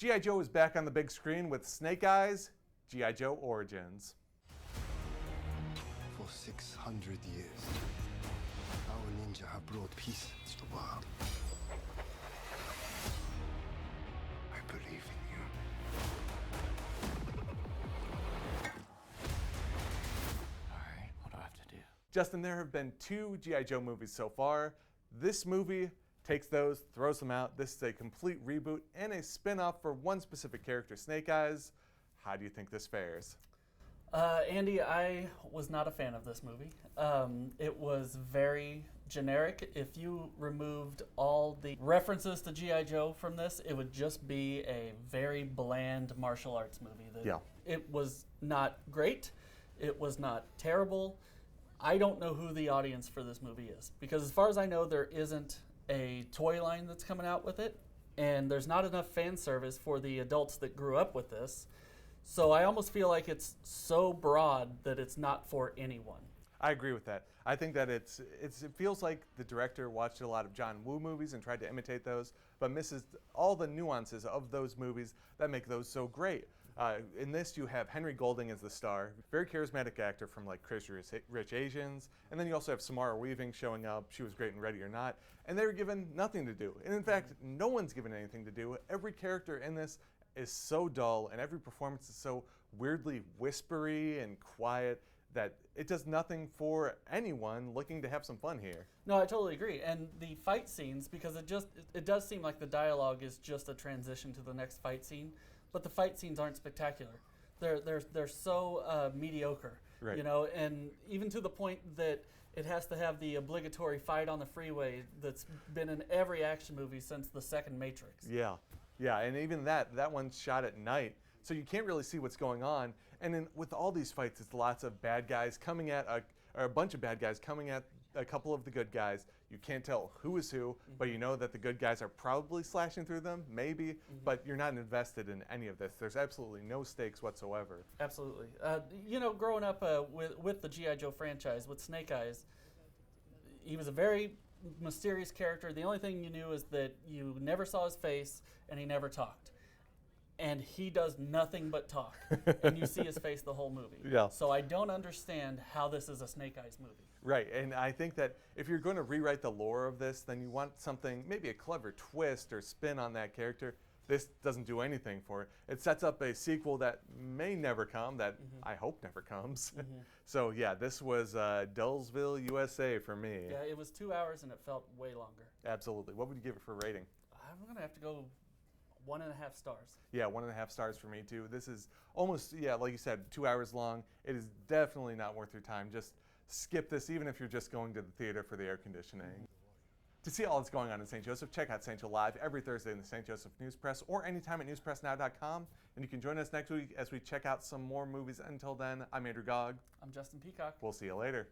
G.I. Joe is back on the big screen with Snake Eyes, G.I. Joe Origins. For 600 years, our ninja have brought peace to the world. I believe in you. All right, what do I have to do? Justin, there have been 2 G.I. Joe movies so far. This movie takes those, throws them out. This is a complete reboot and a spin-off for one specific character, Snake Eyes. How do you think this fares? Andy, I was not a fan of this movie. It was very generic. If you removed all the references to G.I. Joe from this, it would just be a very bland martial arts movie. It was not great. It was not terrible. I don't know who the audience for this movie is, because as far as I know, there isn't a toy line that's coming out with it, and there's not enough fan service for the adults that grew up with this. So I almost feel like it's so broad that it's not for anyone. I agree with that. I think that it feels like the director watched a lot of John Woo movies and tried to imitate those, but misses all the nuances of those movies that make those so great. In this, you have Henry Golding as the star, very charismatic actor from like Crazy Rich Asians, and then you also have Samara Weaving showing up. She was great in Ready or Not, and they were given nothing to do. And in fact, no one's given anything to do. Every character in this is so dull, and every performance is so weirdly whispery and quiet that it does nothing for anyone looking to have some fun here. No, I totally agree. And the fight scenes, because it does seem like the dialogue is just a transition to the next fight scene, but the fight scenes aren't spectacular. They're so mediocre, right. You know, and even to the point that it has to have the obligatory fight on the freeway that's been in every action movie since the second Matrix. Yeah, and even that one's shot at night, so you can't really see what's going on. And then with all these fights, it's lots of bad guys coming at or a bunch of bad guys coming at a couple of the good guys. You can't tell who is who, but you know that the good guys are probably slashing through them, maybe, but you're not invested in any of this. There's absolutely no stakes whatsoever. Absolutely. You know, growing up with the G.I. Joe franchise, with Snake Eyes, he was a very mysterious character. The only thing you knew is that you never saw his face and he never talked. And he does nothing but talk, and you see his face the whole movie. Yeah. So I don't understand how this is a Snake Eyes movie. Right, and I think that if you're going to rewrite the lore of this, then you want something, maybe a clever twist or spin on that character. This doesn't do anything for it. It sets up a sequel that may never come, that I hope never comes. So yeah, this was Dullsville, USA for me. Yeah, it was 2 hours and it felt way longer. Absolutely. What would you give it for rating? I'm going to have to go 1.5 stars. Yeah, 1.5 stars for me too. This is almost, like you said, 2 hours long. It is definitely not worth your time. Just skip this, even if you're just going to the theater for the air conditioning. To see all that's going on in St. Joseph, check out St. Joe Live every Thursday in the St. Joseph News Press or anytime at newspressnow.com. And you can join us next week as we check out some more movies. Until then, I'm Andrew Gogg. I'm Justin Peacock. We'll see you later.